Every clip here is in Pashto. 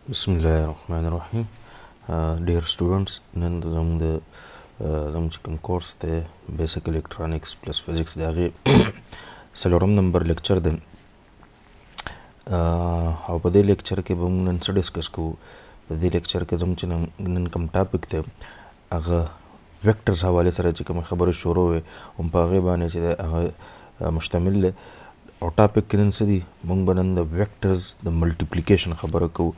Bismillahirrahmanirrahim. Dear students, نن زموږ چې کوم کورس دی بیسیک الیکټرانکس پلس فزیکس د هغې څلورم نمبر لیکچر دی او په دې لیکچر کې به موږ نن څه ډسکس کوو. په دې لیکچر کې زموږ چې نن کوم ټاپک دی هغه ویکټرز حوالې سره چې کومې خبرې شروع وې هم په هغې باندې چې دی هغه مشتمل دی. او ټاپک کې نن څه دي، موږ به نن د ویکټرز د ملټیپلیکیشن خبره کوو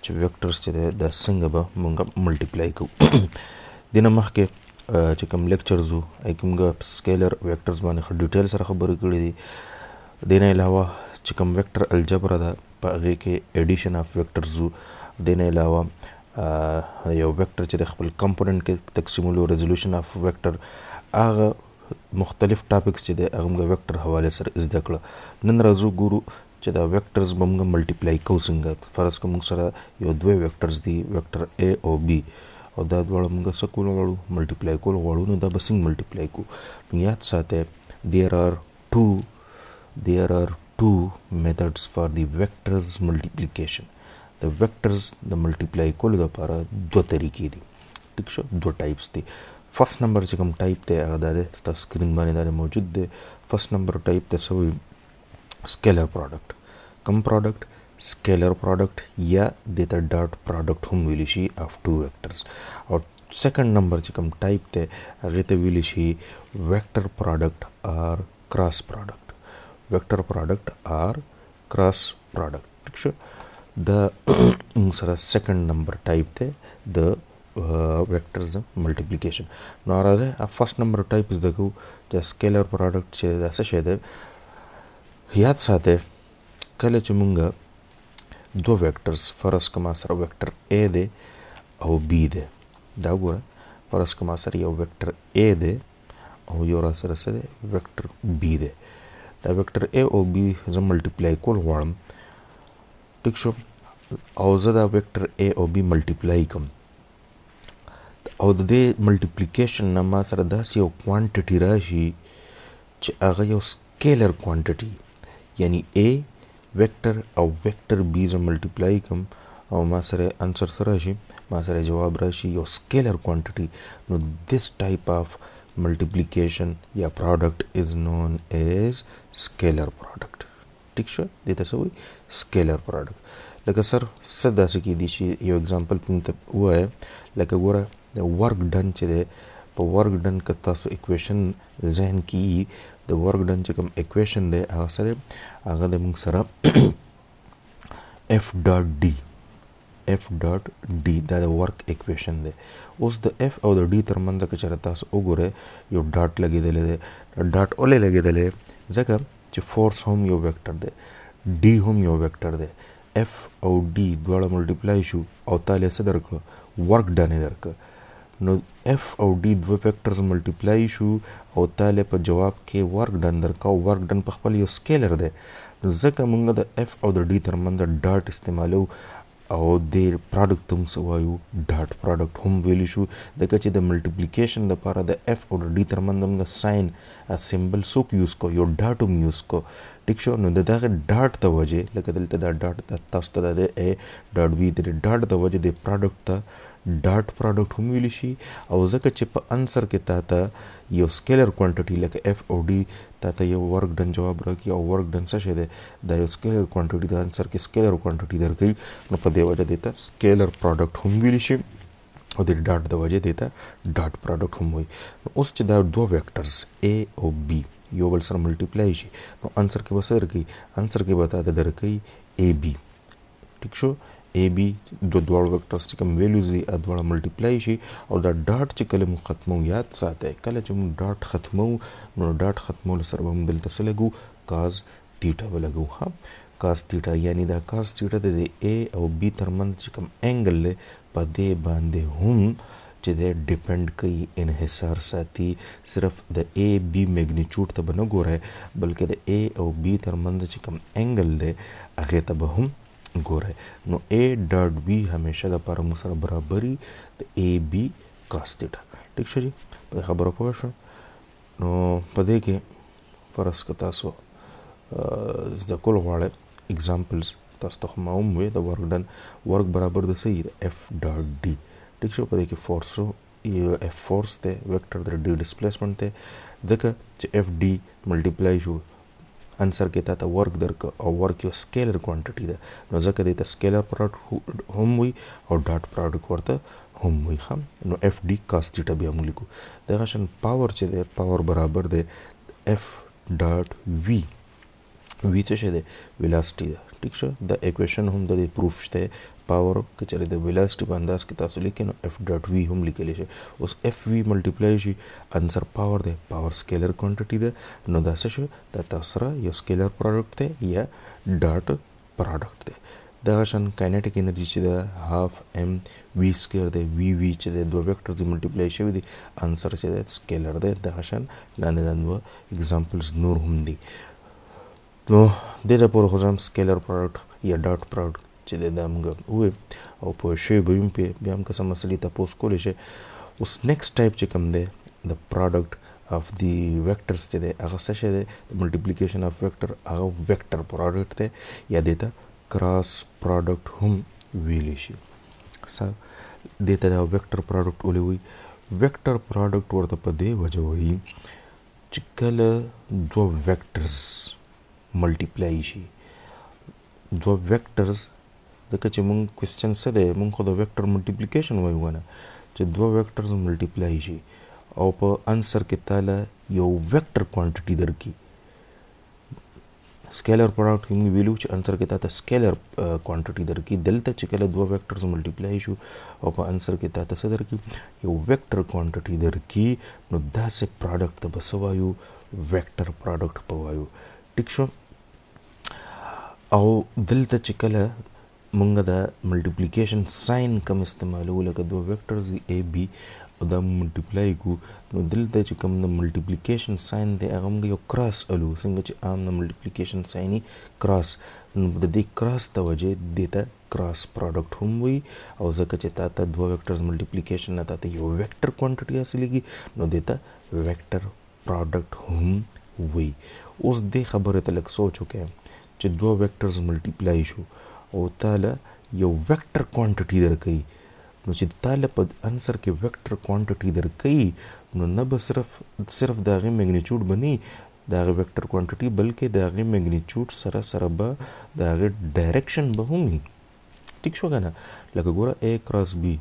چې ویکټرز چې دی دا څنګه به موږ ملټیپلای کوو. دې نه مخکې چې کوم لیکچرز وو هغې کې موږ سکیلر ویکټرز باندې ښه ډیټیل سره خبرې کړې دي. دې نه علاوه چې کوم ویکټر الجبره ده په هغې کې ایډیشن آف ویکټرز وو. دې نه علاوه یو ویکټر چې د خپل کمپوننټ کې تقسیمولو ریزولوشن آف ویکټر هغه مختلف ټاپکس چې دی هغه موږ ویکټر حوالې سره زده کړه. نن راځو ګورو چې دا ویکټرز به موږ ملټیپلای کوو څنګه. فرض که موږ سره یو دوه ویکټرز دي، ویکټر A او B، او دا دواړه موږ څه کول غواړو، ملټیپلای کول غواړو. نو دا به څنګه ملټیپلای کوو؟ نو یاد ساتئ there are two methods for the vectors multiplication. د ویکټرز د ملټیپلای کولو لپاره دوه طریقې دي. ټیک شو، دوه ټایپس دي. فرست نمبر چې کوم ټایپ دی هغه دا دی، ستاسو سکرین باندې دا موجود دی. فرست نمبر ټایپ ته څه وایي؟ سکیلر پروډکټ. کوم پروډکټ؟ سکیلر پروډکټ، یا دې ته ډاټ پروډکټ هم ویلی شي آف ټو ویکټرز. او سیکنډ نمبر چې کوم ټایپ دی هغې ته ویلی شي ویکټر پروډکټ آر کراس پروډکټ. ویکټر پروډکټ آر کراس پروډکټ. ټیک شو، دا سره سیکنډ نمبر ټایپ دی د ویکټرز ملټیپلیکیشن. نو راځئ فرست نمبر ټایپ زده کوو چې سکیلر پروډکټ چې دا څه شی دی. یاد ساتئ کله چې مونږ دوه ویکټرز، فرض که ما سره ویکټر A دی او B دی، دا ګوره فرض که ما سره یو ویکټر A دی او یو را سره څه دی ویکټر B دی. دا ویکټر A او B زه ملټیپلای کول غواړم. ټیک شو، او زه دا ویکټر A او B ملټیپلای کوم او د دې ملټیپلیکیشن نه ما سره داسې یو کوانټټي راشي چې هغه یو سکیلر کوانټټي، یعنی A ویکټر او ویکټر B زه ملټیپلای کوم او ما سره انسر څه راشي، ما سره جواب راشي یو سکیلر کوانټټي. نو this type of multiplication یا product is known as scalar product. ټیک شو، دې ته څه وایي؟ سکیلر product. لکه سر څه داسې کیدي چې یو اگزامپل موږ ته ووایه، لکه ګوره د ورک ډن چې دی، په ورک ډن که تاسو اکویشن ذهن کې وي، د ورک ډن چې کوم اکویشن دی هغه سره هغه د موږ سره F ډاټ ډي دا د ورک اکویشن دی. اوس د F او د ډي ترمنځ که چېرې تاسو وګورئ یو ډاټ لګېدلی دی. ډاټ ولې لګېدلی؟ ځکه چې فورس هم یو ویکټر دی، ډي هم یو ویکټر دی. F او ډي دواړه ملټیپلای شو او تاله څه درکړه؟ ورک ډن یې درکړه. نو F او D دوه ویکټرز ملټیپلای شو او تاله په جواب کې ورک ډن درکړه او ورک ډن په خپل یو سکیلر دی. نو ځکه موږ د F او د D ترمنځ ډاټ استعمالو او د پروډکټ هم څه وایو؟ ډاټ پروډکټ هم ویلی شو. ځکه چې د ملټیپلیکیشن لپاره د F او د D ترمنځ موږ ساین سمبل څوک یوز کو؟ یو ډاټ هم یوز کو. ټیک شو، نو د دغه ډاټ د وجې، لکه دلته دا ډاټ تاسو ته د A ډاټ B د ډاټ د وجې د پروډکټ ته ډاټ پروډکټ هم ویلی شي. او ځکه چې په انسر کې تا ته یو سکیلر کوانټټي لکه F او D تا ته یو ورک ډن جواب راکړي او ورک ډن څه شی دی؟ دا یو سکیلر کوانټټي د انسر کې سکیلر کوانټټي درکوي. نو په دې وجه دې ته سکیلر پروډکټ هم ویلی شي او د ډاټ د وجې دې ته ډاټ پروډکټ هم وایي. نو اوس چې دا دوه ویکټرز A او B یو بل سره ملټیپلای شي نو انسر کې به څه درکوي؟ انسر کې به تا ته درکوي AB. ټیک شو، AB د دواړو ویکټرز چې کوم ویلیوز دي دواړه ملټیپلای شي او دا ډاټ چې کله موږ ختمو، یاد ساتئ کله چې موږ ډاټ ختمو نو ډاټ ختمولو سره به موږ دلته څه لګو؟ کاز تیټا به لګو. ها، کاز تیټا، یعنی دا کاز تیټا د A او B ترمنځ چې کوم اینګل دی په دې باندې هم چې دی ډیپینډ کوي، انحصار ساتي. صرف د A B میګنیچیوډ ته به نه ګورئ بلکې د A او B ترمنځ چې کوم اینګل دی هغې ته به هم ګورئ. نو A ډاټ B همیشه دپاره موږ سره برابري د AB کاس تیټا. ټیک شو جي، په دې خبره پوه شو. نو په دې کې فرض که تاسو زده کول غواړئ اگزامپلز تاسو ته ما هم وې د ورک ډن ورک برابر د څه د اف ډاټ ډي ټیک شو. په دې کې فورس اف فورس دی ویکټر د ډي ډسپلیسمنټ دی ځکه چې اف ډي ملټیپلای شو انسر کې تا ته ورک درک او ورک یو سکیلر کوانټیټي ده نو ځکه دې ته سکیلر پروډکټ هم وي او ډاټ پروډکټ ورته هم وي ښه. نو اف ډي کاس تیټا بیا موږ لیکو. دغه شان پاور چې دی پاور برابر دی اف ډاټ وي وی څه شی دی ویلاسټي ده ټیک شو. د ایکویشن هم د دې پروف شته پاور که چېرې د ویلاسټي په انداز کې تاسو لیکئ نو اف ډاټ وي هم لیکلی شي. اوس اف وي ملټیپلای شي انسر پاور دی پاور سکیلر کوانټیټي ده نو دا څه شو دا تاسو سره یو سکیلر پروډکټ دی یا ډاټ پروډکټ دی. دغه شان کاینیټیک انرژي چې ده هاف ام وی سکویر دی وی وی چې د دوه ویکټرز ملټیپلای شوي دي انسر چې دی سکیلر دی. دغه شان لاندې دا دوه اگزامپلز نور هم دي. نو دې لپاره خو هم سکیلر پروډکټ یا ډاټ پروډکټ چې دی دا موږ ووایو او پوه شوي به یم پرې بیا هم که څه مسلې تپوس کولی شئ. اوس نیکسټ ټایپ چې کوم دی د پروډکټ اف دی ویکټرز چې دی هغه څه شی دی د ملټیپلیکیشن اف ویکټر هغه ویکټر پروډکټ دی یا دې ته کراس پروډکټ هم ویلی شي. دې ته دا ویکټر پروډکټ ولې وایي ویکټر پروډکټ ورته په دې وجه وایي چې کله دوه ویکټرز ملټیپلای شي دوه ویکټرز ځکه چې مونږ کوېسچن څه دی مونږ خو د ویکټر ملټیپلیکیشن وایو که نه چې دوه ویکټرز ملټیپلای شي او په انسر کې تاله یو ویکټر کوانټیټي درکړي. سکیلر پروډکټ کې موږ ویلو چې انسر کې تا ته سکیلر کوانټیټي درکړي. دلته چې کله دوه ویکټرز ملټیپلای شو او په انسر کې تا ته څه درکړي یو ویکټر کوانټیټي درکړي نو داسې پروډکټ ته به څه وایو ویکټر پروډکټ په وایو ټیک شو. او دلته چې کله مونږ د ملټیپلیکیشن ساين کم استعمالو لکه دوه ویکټرز اے بی او دا ملټیپلای کو نو دلته چې کوم د ملټیپلیکیشن ساين دی هغه موږ یو کراس الو څنګه چې عام د ملټیپلیکیشن ساين کراس نو د دې کراس ته وجه دې ته کراس پروډکټ هم وي او ځکه چې تا ته دوه ویکټرز ملټیپلیکیشن نه تا ته یو ویکټر کوانټیټي حاصلېږي نو دې ته ویکټر پروډکټ هم وي. اوس دې خبرې ته لږ سوچ وکړئ چې دوه ویکټرز ملټیپلای شو او تاله یو ویکټر کوانټیټي درکوي نو چې تاله په انسر کې ویکټر کوانټیټي درکوي نو نه به صرف د هغې میګنیچیوډ به نه د هغې ویکټر کوانټیټي بلکې د هغې میګنیچیوډ سره سره به د هغې ډایرکشن به هم وي ټیک شو که نه. لکه ګوره اے کراس بی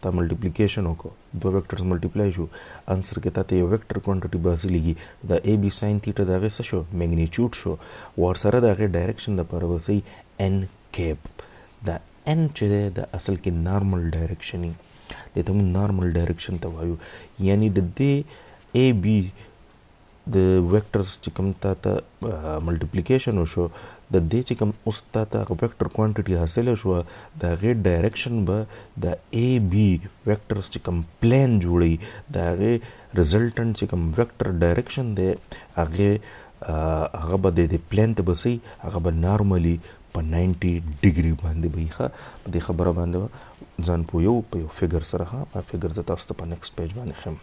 تا ملټیپلیکیشن وکړو دوه ویکټرز ملټیپلای شو انسر کې تا ته یو ویکټر کوانټیټي به حاصلېږي د اے بی ساین تیټه د هغې څه شو میګنیچیوډ شو ورسره د هغې ډایرکشن دپاره به څه ان کیپ دا ان چې دی د اصل کې نارمل ډایرکشن دې ته موږ نارمل ډایرکشن ته وایو یعنی د دې اے بی د ویکټرز چې کوم تا ته ملټیپلیکیشن وشو د دې چې کوم اوس تا ته هغه ویکټر کوانټیټي حاصله شوه د هغې ډایرکشن به د اے بی ویکټرز چې کوم پلین جوړوي د هغې رزلټنټ چې کوم ویکټر ډایرکشن دی هغه به د پلین ته به څه هغه به نارملی په 90 ډیګري باندې به ښه په دې خبره باندې ځان پوهیو په یو فګر سره ښه فګر زه تاسو ته په نیکسټ پیج باندې ښیم.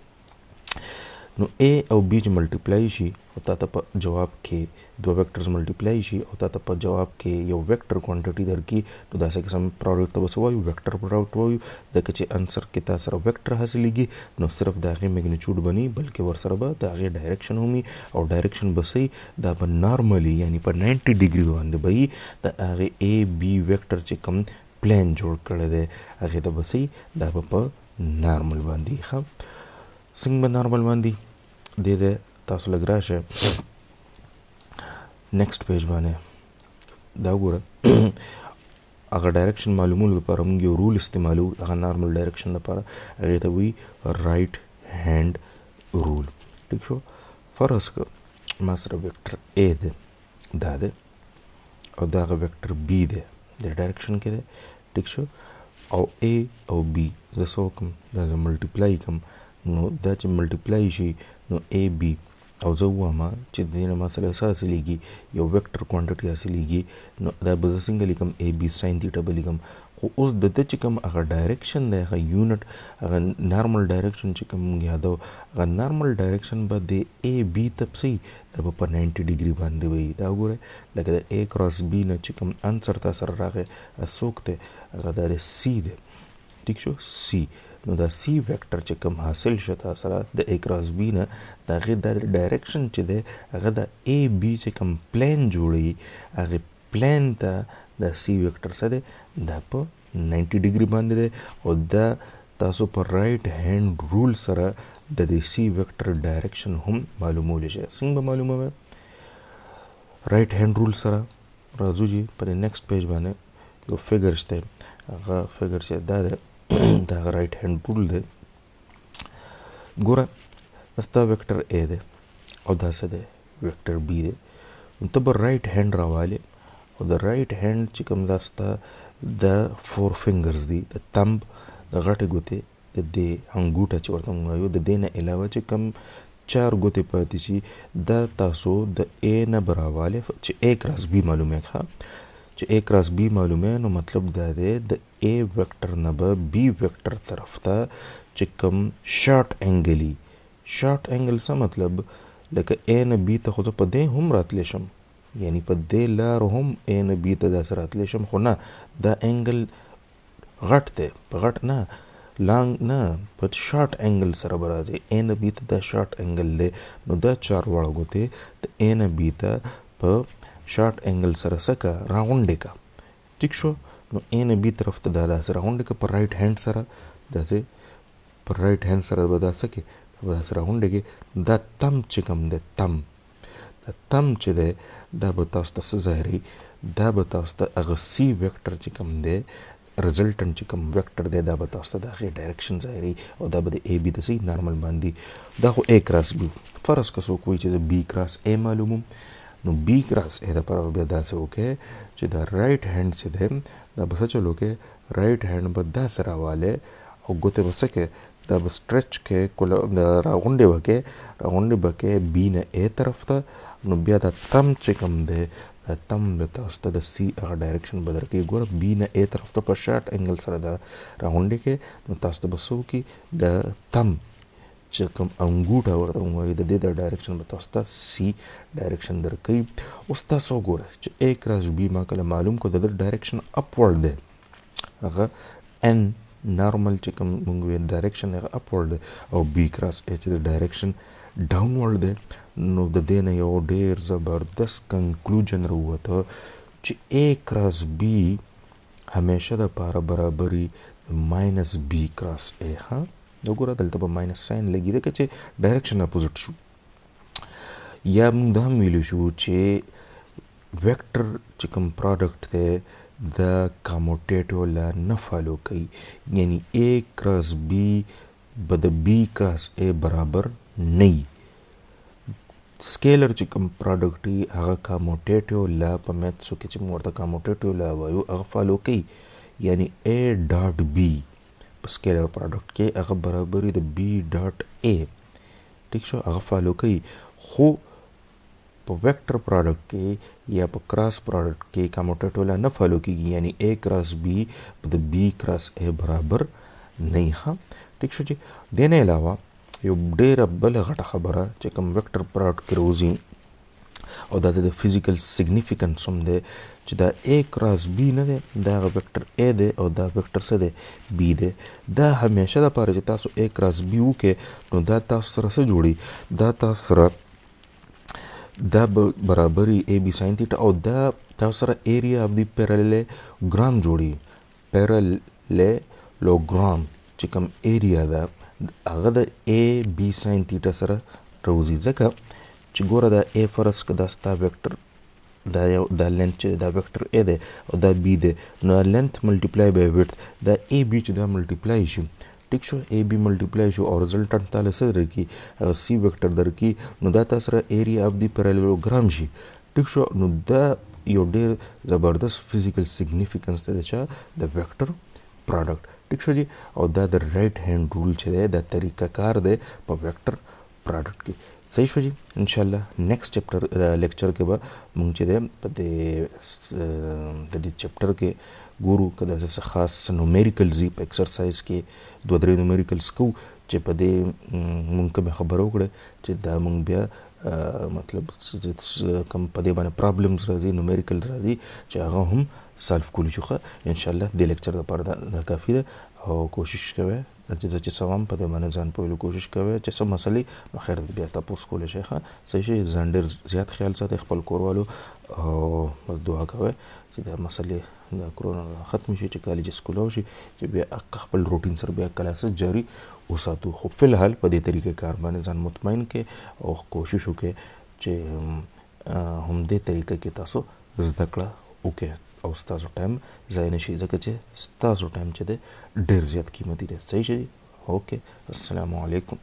نو اے او بی چې ملټیپلای شي او تا ته په جواب کې دوه ویکټرز ملټیپلای شي او تا ته په جواب کې یو ویکټر کوانټیټي درکړي نو داسې قسم پروډکټ ته به څه وایو ویکټر پروډکټ وایو ځکه چې انسر کې تا سره ویکټر حاصلېږي نو صرف د هغې میګنیچیوډ به نه بلکې ورسره به د هغې ډایرکشن هم وي او ډایرکشن به څه دا به نارملي یعنې په 90 ډیګري باندې به وي د هغې اے بی ویکټر چې کوم پلین جوړ کړی دی هغې ته به څه دا به په نارمل باندې ښه څنګه به نارمل باندې دې دی تاسو لږ راشه نیکسټ پیج باندې دا ګوره هغه ډایرکشن معلومولو لپاره موږ یو رول استعمالو هغه نارمل ډایرکشن لپاره هغې ته وایي رایټ هینډ رول ټیک شو. فرض که ما سره ویکټر اے دی دا دی او دا هغه ویکټر بی دی د ډایرکشن کې دی ټیک شو او اے او بی زه څه وکړم دا زه ملټیپلای کړم نو دا چې ملټیپلای شي نو اے بی او زه ووایم چې د دې نه ما سره څه حاصلېږي یو ویکټر کوانټیټي حاصلېږي نو دا به زه څنګه لیکم اے بی ساین تیټه به لیکم خو اوس د ده چې کوم هغه ډایرکشن دی هغه یونټ هغه نارمل ډایرکشن چې کوم مونږ یادو هغه نارمل ډایرکشن به د اے بي ته صحیح دا به په 90 ډیګري باندې وي. دا وګورئ لکه د اے کراس بي نه چې کوم انسر تا سره راغی څوک دی هغه دا د سی دی. ټیک شو سی. نو دا سی ویکټر چې کوم حاصل شو تا سره د اے کراس بي نه د هغې دا ډایرکشن چې دی هغه د اے بي چې کوم پلین جوړوي هغې پلین ته دا سی ویکټر څه دی دا په 90 ډیګري باندې دی او دا تاسو په رایټ هینډ رول سره د دې سی ویکټر ډایرکشن هم معلومولی شئ. څنګه به معلوموئ؟ رایټ هینډ رول سره راځو جي په دې نیکسټ پیج باندې یو فګر شته هغه فګر چې دا دی دا هغه رایټ هینډ رول دی. ګوره ستا ویکټر اے دی او دا څه دی ویکټر بي دی. نو ته به رایټ هینډ راوالې او د رایټ هینډ چې کوم دا ستا د 4 فنګرز دي د تمب د غټې ګوتې د دې انګوټه چې ورته موږ وایو د دې نه علاوه چې کوم 4 ګوتې پاتې شي دا تاسو د اے نه به راوالې چې اے کراس بي معلوموي. ښه چې اے کراس بي معلوموي نو مطلب دا دی د اے ویکټر نه به بي ویکټر طرف ته چې کوم شارټ انګل شارټ انګل څه مطلب لکه اے نه بي ته خو زه په دې هم راتلی شم یعنی په دې لار هم اے نه بي ته داسې راتلی شم خو نه دا انګل غټ دی په غټ نه لانګ نه په شارټ انګل سره به راځي. اے نه بي ته دا شارټ انګل دی نو دا 4 واړه ګوتې د اے نه بي ته په شارټ انګل سره څه که راغونډې که. ټیک شو. نو اے نه بي طرف ته دا داسې راغونډې که په رایټ هینډ سره داسې په رایټ هینډ سره به دا څه کې به داسې راغونډې کې. دا تم چې کوم دی تم دا تم چې دی دا به تاسو ته څه ظاهروي دا به تاسو ته هغه سی ویکټر چې کوم دی رزلټنټ چې کوم ویکټر دی دا به تاسو ته د هغې ډایرکشن ظاهروي او دا به د اے بي د صحیح نارمل باندې دا خو اے کراس بي. فرض که څوک وایي چې د بي کراس اے معلوموم نو بي کراس اے دپاره به بیا داسې وکړئ چې دا رایټ هینډ چې دی دا به څه چلو کې رایټ هینډ به داسې راوالې او ګوتې به څه کې دا به سټرچ کې راغونډې به کې راغونډې به کې بي نه اے طرف ته. نو بیا دا تم چې کوم دی دا تم به تاسو ته د سی هغه ډایرکشن به درکوي. ګوره بي نه اے طرف ته په شارټ انګل سره دا راغونډې کې نو تاسو ته به څه وکړي د تم چې کوم انګوټه ورته وایي د دې د ډایرکشن به تاسو ته سی ډایرکشن درکوي. اوس تاسو وګوره چې اے کراس بي ما کله معلوم کړو د ده ډایرکشن اپورډ دی هغه ان نارمل چې کوم مونږ وایو ډایرکشن هغه اپورډ دی او بي کراس اے چې د ډایرکشن ډاونورډ دی. نو د دې نه یو ډېر زبردست کنکلوجن راووته چې اے کراس بي همیشه دپاره برابري ماینس بي کراس اے. ها وګوره دلته به ماینس ساین لګي ځکه چې ډایرکشن اپوزټ شو. یا موږ دا هم ویلی شو چې ویکټر چې کوم پراډکټ دی د کاموټیټو لا نه فالو کوي یعنی اے کراس بي به د بي کراس اے برابر نه وي. سکیلر چې کوم پراډکټ وي هغه کاموټیټو لا په میتسو کې چې موږ ورته کاموټیټو لا وایو هغه فالو کوي یعنی اے ډاټ بي په سکیلر پراډکټ کې هغه برابر د بي ډاټ اے. ټیک شو هغه فالو کوي. خو په ویکټر پراډکټ کې یا په کراس پراډکټ کې کاموټیټو لا نه فالو کېږي یعنی اے کراس بي د بي کراس اے برابر نه وي. ښه ټیک شو چې دې نه علاوه یو ډېره بله غټه خبره چې کوم ویکټر پراډکټ کې راوځي او دا د فزیکل سیګنیفیکنس هم دی چې دا اے کراس بي نه دی دا هغه ویکټر اے دی او دا ویکټر څه دی بي دی. دا همیشه دپاره چې تاسو اے کراس بي وکړئ نو دا تاسو سره څه جوړي دا تاسو سره دا برابري اے بي ساین تیټا او دا تاسو سره ایریا اف دی پیرالوګرام جوړي. پیرالوګرام چې کوم ایریا ده هغه د اے بي ساین تیټا سره راوځي ځکه چې ګوره دا اے فرض که دا ستا ویکټر دا یو دا لینث چې دا ویکټر اے دی او دا بي دی نو لینث ملټیپلای بای ویډث دا اے بي چې دا ملټیپلای شي. ټیک شو اے بي ملټیپلای شو او رزلټنټ تاله څه درکړي هغه سی ویکټر درکړي نو دا تا سره ایریا اف دی پیرالوګرام شي. ټیک شو نو دا یو ډېر زبردست فزیکل سیګنیفیکنس دی د چا د ویکټر پراډکټ. ټیک شو جي او دا د رایټ هینډ رول چې دی دا طریقه کار دی په ویکټر پراډکټ کې. صحیح شو جي انشاءالله نیکسټ چپټر لیکچر کې به مونږ چې دی په د دې چپټر کې ګورو که داسې خاص نومیریکلز په ایکسرسایز کې 2-3 نومیریکلز کوو چې په دې مونږ کومې خبره وکړه چې دا مونږ بیا مطلب کوم په دې باندې پرابلمز راځي نومیریکل راځي چې هغه هم سالف کولی شو. انشاءالله دې لیکچر لپاره دا کافي ده او کوشش کوئ چې سوام په دې باندې ځان پوهېدو کوشش کوئ چې څه مسلې نو خیر بیا تاسو کولی شئ. صحیح شي. ځان ډېر زیات خیال ساتئ خپل کوروالو او بس دعا کوئ چې دا مسلې د کرونا ختم شي چې کالج سکول شي چې بیا خپل روټین سره بیا کلاسز جاری وساتو. خو فی الحال په دې طریقې کار باندې ځان مطمئن کې او کوشش وکړئ چې همدې طریقه کې تاسو زده کړه وکړئ او ستاسو ټایم ضایع نه شي ځکه چې ستاسو ټایم چې دی ډېر زیات قیمتي دی. صحیح شي. اوکې. السلام علیکم.